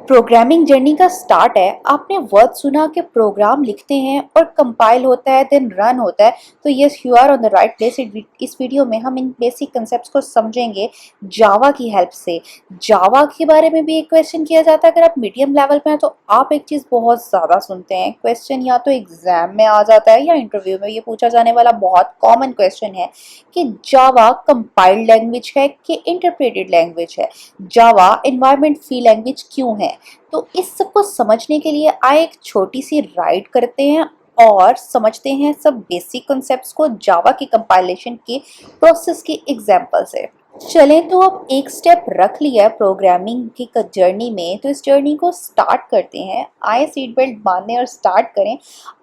Programming journey का start है। आपने वर्ड सुना कि प्रोग्राम लिखते हैं और कंपाइल होता है देन रन होता है। तो yes, you are on the right place. इस वीडियो में हम इन बेसिक कंसेप्ट्स को समझेंगे जावा की हेल्प से। जावा के बारे में भी एक क्वेश्चन किया जाता है। अगर आप मीडियम लेवल पे हैं तो आप एक चीज़ बहुत ज़्यादा सुनते हैं, क्वेश्चन या तो एग्जाम में आ जाता है या इंटरव्यू में ये पूछा जाने वाला बहुत कॉमन क्वेश्चन है कि जावा कंपाइल्ड लैंग्वेज है कि इंटरप्रेटेड लैंग्वेज है, जावा एनवायरनमेंट फ्री लैंग्वेज क्यों है। तो इस सब को समझने के लिए आए एक छोटी सी राइड करते हैं और समझते हैं सब बेसिक कॉन्सेप्ट्स को जावा की कंपाइलेशन के प्रोसेस की एग्जांपल से। चलें, तो अब एक स्टेप रख लिया है प्रोग्रामिंग की जर्नी में, तो इस जर्नी को स्टार्ट करते हैं। आए सीट बेल्ट बांधें और स्टार्ट करें।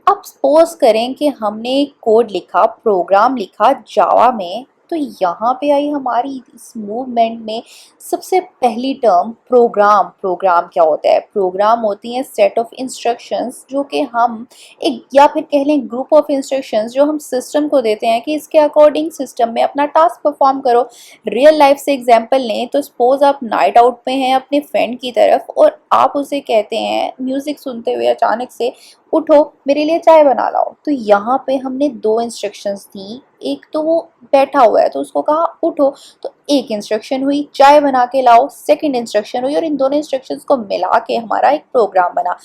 अब सपोज करें कि हमने एक कोड लिखा, प्रोग्राम लिखा जावा में। तो यहाँ पे आई हमारी इस मूवमेंट में सबसे पहली टर्म प्रोग्राम। प्रोग्राम क्या होता है? प्रोग्राम होती हैं सेट ऑफ इंस्ट्रक्शंस जो कि हम एक या फिर कह लें ग्रुप ऑफ इंस्ट्रक्शंस जो हम सिस्टम को देते हैं कि इसके अकॉर्डिंग सिस्टम में अपना टास्क परफॉर्म करो। रियल लाइफ से एग्जांपल लें तो सपोज आप नाइट आउट पे हैं अपने फ्रेंड की तरफ और आप उसे कहते हैं म्यूजिक सुनते हुए अचानक से, उठो मेरे लिए चाय बना लाओ। तो यहाँ पे हमने दो इंस्ट्रक्शंस दी। एक तो वो बैठा हुआ है तो उसको कहा उठो, तो एक इंस्ट्रक्शन हुई चाय बना के लाओ, सेकंड इंस्ट्रक्शन हुई, और इन दोनों इंस्ट्रक्शंस को मिला के हमारा एक प्रोग्राम बना।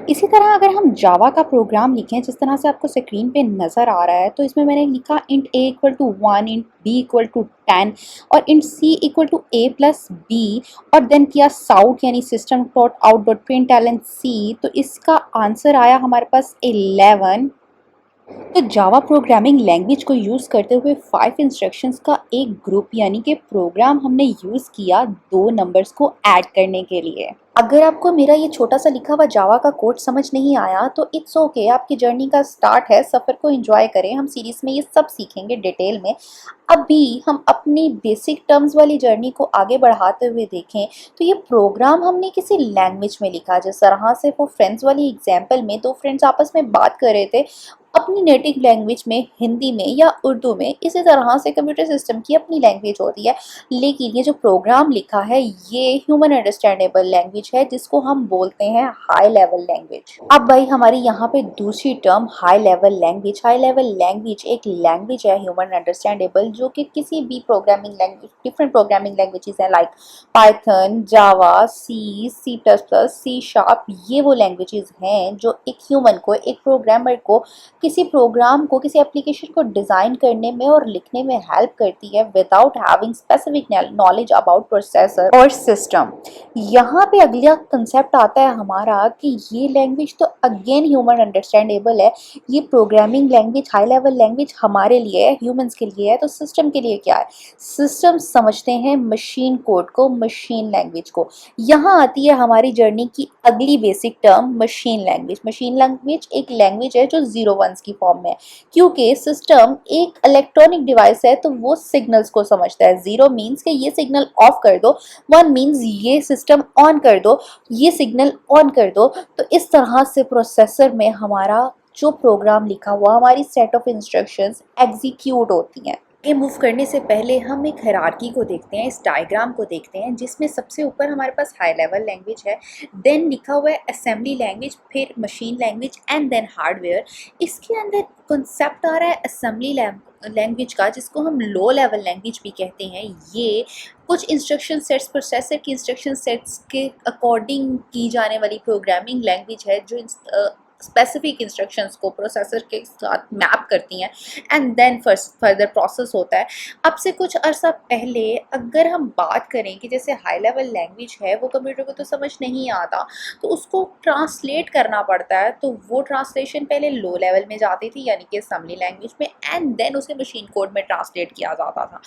इसी तरह अगर हम जावा का प्रोग्राम लिखें जिस तरह से आपको स्क्रीन पे नज़र आ रहा है, तो इसमें मैंने लिखा int a equal to 1, int b equal to 10 और int c equal to a plus b, और देन किया साउट यानी system dot out dot println c। तो इसका आंसर आया हमारे पास 11। तो जावा प्रोग्रामिंग लैंग्वेज को यूज़ करते हुए 5 इंस्ट्रक्शंस का एक ग्रुप यानी कि प्रोग्राम हमने यूज़ किया दो नंबर्स को ऐड करने के लिए। अगर आपको मेरा ये छोटा सा लिखा हुआ जावा का कोड समझ नहीं आया तो इट्स ओके, आपकी जर्नी का स्टार्ट है, सफ़र को एंजॉय करें। हम सीरीज़ में ये सब सीखेंगे डिटेल में। अभी हम अपनी बेसिक टर्म्स वाली जर्नी को आगे बढ़ाते हुए देखें तो ये प्रोग्राम हमने किसी लैंग्वेज में लिखा। जिस तरह से वो फ्रेंड्स वाली एग्जाम्पल में दो फ्रेंड्स आपस में बात कर रहे थे अपनी नेटिव लैंग्वेज में, हिंदी में या उर्दू में, इसी तरह से कंप्यूटर सिस्टम की अपनी लैंग्वेज होती है। लेकिन ये जो प्रोग्राम लिखा है ये ह्यूमन अंडरस्टैंडेबल लैंग्वेज है जिसको हम बोलते हैं हाई लेवल लैंग्वेज। अब भाई हमारी यहाँ पे दूसरी term high level language. High level language एक लैंग्वेज है ह्यूमन अंडरस्टैंडेबल जो कि किसी भी programming language, different programming languages हैं like Python, Java, C, C plus plus, C sharp. ये वो लैंग्वेजेस हैं जो एक ह्यूमन को, एक प्रोग्रामर को किसी प्रोग्राम को, किसी एप्लीकेशन को डिज़ाइन करने में और लिखने में हेल्प करती है without having specific knowledge about processor और सिस्टम। यहाँ पे अगला कंसेप्ट आता है हमारा कि ये लैंग्वेज तो अगेन ह्यूमन अंडरस्टैंडेबल है। ये programming language high level language हमारे लिए है, ह्यूमंस के लिए है। तो सिस्टम के लिए क्या है? सिस्टम समझते हैं मशीन कोड को, मशीन लैंग्वेज को। यहाँ आती है हमारी जर्नी की अगली basic term machine language. Machine language एक लैंग्वेज है जो 0 1 की फॉर्म में है, क्योंकि सिस्टम एक इलेक्ट्रॉनिक डिवाइस है तो वो सिग्नल्स को समझता है। 0 मीन्स कि ये सिग्नल ऑफ कर दो, 1 मीन्स ये सिस्टम ऑन कर दो, ये सिग्नल ऑन कर दो। तो इस तरह से प्रोसेसर में हमारा जो प्रोग्राम लिखा हुआ, हमारी सेट ऑफ इंस्ट्रक्शंस एग्जीक्यूट होती हैं। ये मूव करने से पहले हम एक हायरार्की को देखते हैं, इस डायग्राम को देखते हैं जिसमें सबसे ऊपर हमारे पास हाई लेवल लैंग्वेज है, देन लिखा हुआ है असेंबली लैंग्वेज, फिर machine language and then hardware. इसके अंदर कॉन्सेप्ट आ रहा है असेंबली लैंग्वेज का जिसको हम लो लेवल लैंग्वेज भी कहते हैं। ये कुछ इंस्ट्रक्शन सेट्स, प्रोसेसर की इंस्ट्रक्शन सेट्स के अकॉर्डिंग की जाने वाली प्रोग्रामिंग लैंग्वेज है जो स्पेसिफिक इंस्ट्रक्शंस को प्रोसेसर के साथ मैप करती हैं एंड देन फर्दर प्रोसेस होता है। अब से कुछ अर्सा पहले अगर हम बात करें कि जैसे हाई लेवल लैंग्वेज है वो कंप्यूटर को तो समझ नहीं आता तो उसको ट्रांसलेट करना पड़ता है, तो वो ट्रांसलेशन पहले लो लेवल में जाती थी यानी कि असेंबली लैंग्वेज में, एंड देन उसे मशीन कोड में ट्रांसलेट किया जाता था।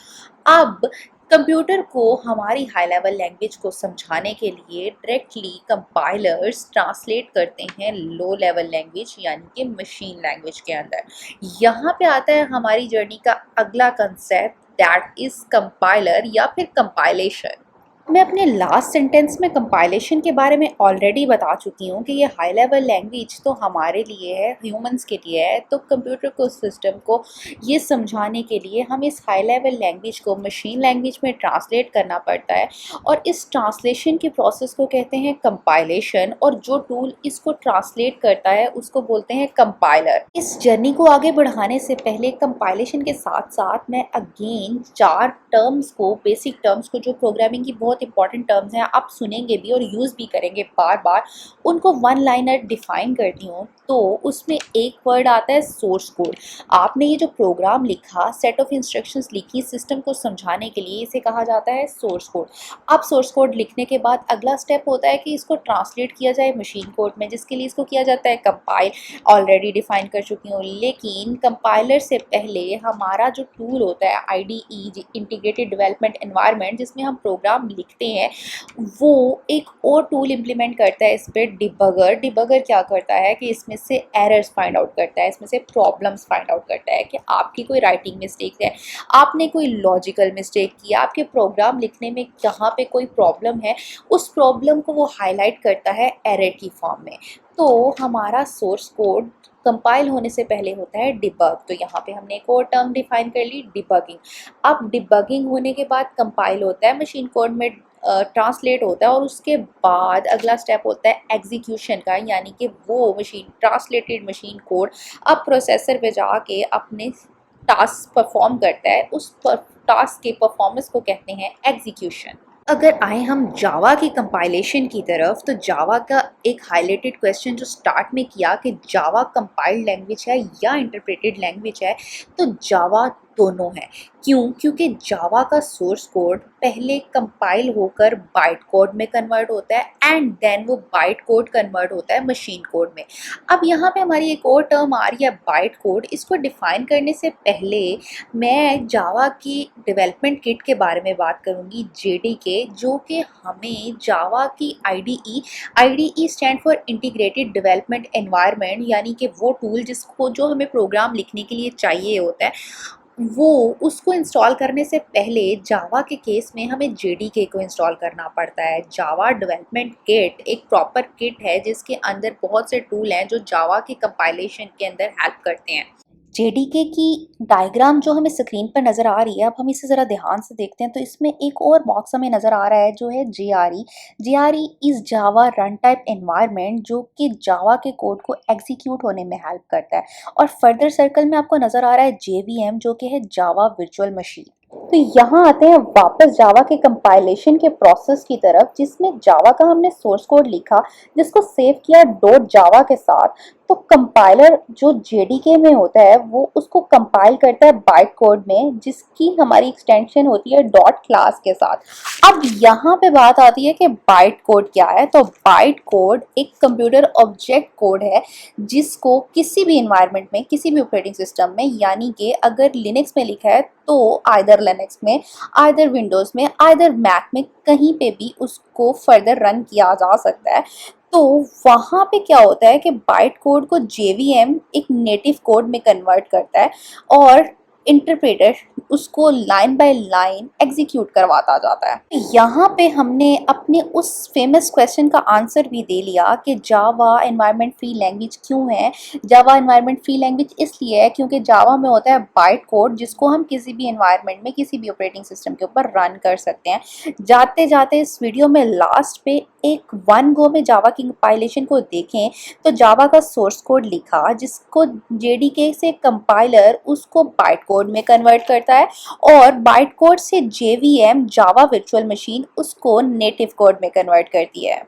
अब कंप्यूटर को हमारी हाई लेवल लैंग्वेज को समझाने के लिए डायरेक्टली कंपाइलर्स ट्रांसलेट करते हैं लो लेवल लैंग्वेज यानी कि मशीन लैंग्वेज के अंदर। यहाँ पे आता है हमारी जर्नी का अगला कंसेप्ट, दैट इज कंपाइलर या फिर कंपाइलेशन। मैं अपने लास्ट सेंटेंस में कंपाइलेशन के बारे में ऑलरेडी बता चुकी हूँ कि ये हाई लेवल लैंग्वेज तो हमारे लिए है, ह्यूमंस के लिए है। तो कंप्यूटर को सिस्टम को ये समझाने के लिए हम इस हाई लेवल लैंग्वेज को मशीन लैंग्वेज में ट्रांसलेट करना पड़ता है, और इस ट्रांसलेशन की प्रोसेस को कहते हैं कंपाइलेशन, और जो टूल इसको ट्रांसलेट करता है उसको बोलते हैं कंपाइलर। इस जर्नी को आगे बढ़ाने से पहले कंपाइलेशन के साथ साथ मैं अगेन 4 टर्म्स को, बेसिक टर्म्स को, जो प्रोग्रामिंग की बहुत इंपॉर्टेंट टर्म्स हैं, आप सुनेंगे भी और यूज़ भी करेंगे बार बार, उनको वन लाइनर डिफाइन करती हूँ। तो उसमें एक वर्ड आता है सोर्स कोड। आपने ये जो प्रोग्राम लिखा, सेट ऑफ इंस्ट्रक्शंस लिखी सिस्टम को समझाने के लिए, इसे कहा जाता है सोर्स कोड। अब सोर्स कोड लिखने के बाद अगला स्टेप होता है कि इसको ट्रांसलेट किया जाए मशीन कोड में, जिसके लिए इसको किया जाता है कंपाइल। ऑलरेडी डिफाइन कर चुकी हूँ, लेकिन कंपाइलर से पहले हमारा जो टूल होता है IDE, इंटीग्रेटेड डेवलपमेंट एनवायरनमेंट, जिसमें हम प्रोग्राम लिखते हैं, वो एक और टूल इम्प्लीमेंट करता है इस पर, डिबगर। डिबगर क्या करता है कि इसमें से एरर्स फाइंड आउट करता है, इसमें से प्रॉब्लम्स फाइंड आउट करता है कि आपकी कोई राइटिंग मिस्टेक है, आपने कोई लॉजिकल मिस्टेक किया, आपके प्रोग्राम लिखने में कहाँ पे कोई प्रॉब्लम है, उस प्रॉब्लम को वो हाईलाइट करता है एरर की फॉर्म में। तो हमारा सोर्स कोड कंपाइल होने से पहले होता है डिबग। तो यहाँ पे हमने एक और टर्म डिफाइन कर ली, डिबगिंग। अब डिबगिंग होने के बाद कंपाइल होता है, मशीन कोड में ट्रांसलेट होता है, और उसके बाद अगला स्टेप होता है एग्जीक्यूशन का, यानी कि वो मशीन ट्रांसलेटेड मशीन कोड अब प्रोसेसर पे जाके अपने टास्क परफॉर्म करता है। उस टास्क के परफॉर्मेंस को कहते हैं एग्जीक्यूशन। अगर आए हम जावा की कंपाइलेशन की तरफ, तो जावा का एक हाईलाइटेड क्वेश्चन जो स्टार्ट में किया कि जावा कंपाइल्ड लैंग्वेज है या इंटरप्रेटेड लैंग्वेज है, तो जावा दोनों है। क्यों? क्योंकि जावा का सोर्स कोड पहले कंपाइल होकर बाइट कोड में कन्वर्ट होता है, एंड देन वो बाइट कोड कन्वर्ट होता है मशीन कोड में। अब यहाँ पे हमारी एक और टर्म आ रही है बाइट कोड। इसको डिफाइन करने से पहले मैं जावा की डेवलपमेंट किट के बारे में बात करूँगी, JDK, जो कि हमें जावा की IDE stand for integrated development environment, यानी कि वो टूल जिसको जो हमें प्रोग्राम लिखने के लिए चाहिए होता है, वो उसको इंस्टॉल करने से पहले जावा के केस में हमें JDK को इंस्टॉल करना पड़ता है। जावा डेवलपमेंट किट एक प्रॉपर किट है जिसके अंदर बहुत से टूल हैं जो जावा के कंपाइलेशन के अंदर हेल्प करते हैं। JDK की डायग्राम जो हमें स्क्रीन पर नज़र आ रही है, अब हम इसे ज़रा ध्यान से देखते हैं, तो इसमें एक और बॉक्स हमें नज़र आ रहा है जो है JRE। JRE is Java run type environment, जो कि जावा के कोड को एग्जीक्यूट होने में हेल्प करता है। और फर्दर सर्कल में आपको नज़र आ रहा है JVM, जो कि है जावा वर्चुअल मशीन। तो यहाँ आते हैं वापस जावा के कंपाइलेशन के प्रोसेस की तरफ, जिसमें जावा का हमने सोर्स कोड लिखा, जिसको सेव किया डॉट जावा के साथ। तो कंपाइलर जो JDK में होता है वो उसको कंपाइल करता है बाइट कोड में, जिसकी हमारी एक्सटेंशन होती है डॉट क्लास के साथ। अब यहाँ पे बात आती है कि बाइट कोड क्या है। तो बाइट कोड एक कंप्यूटर ऑब्जेक्ट कोड है जिसको किसी भी इन्वायरमेंट में, किसी भी ऑपरेटिंग सिस्टम में, यानी कि अगर लिनक्स में लिखा है तो आइदर लिनक्स में, आइदर विंडोज़ में, आइदर मैक में, कहीं पे भी उसको फर्दर रन किया जा सकता है। तो वहाँ पे क्या होता है कि बाइट कोड को JVM एक नेटिव कोड में कन्वर्ट करता है, और इंटरप्रेटर उसको लाइन बाय लाइन एग्जीक्यूट करवाता जाता है। यहाँ पे हमने अपने उस फेमस क्वेश्चन का आंसर भी दे लिया कि जावा एनवायरनमेंट फ्री लैंग्वेज क्यों है। जावा एनवायरनमेंट फ्री लैंग्वेज इसलिए है क्योंकि जावा में होता है बाइट कोड, जिसको हम किसी भी एनवायरनमेंट में, किसी भी ऑपरेटिंग सिस्टम के ऊपर रन कर सकते हैं। जाते जाते इस वीडियो में लास्ट पे एक वन गो में जावा की कंपाइलेशन को देखें, तो जावा का सोर्स कोड लिखा, जिसको JDK से कंपाइलर उसको बाइट कोड में कन्वर्ट करता है, और बाइट कोड से JVM जावा वर्चुअल मशीन उसको नेटिव कोड में कन्वर्ट करती है।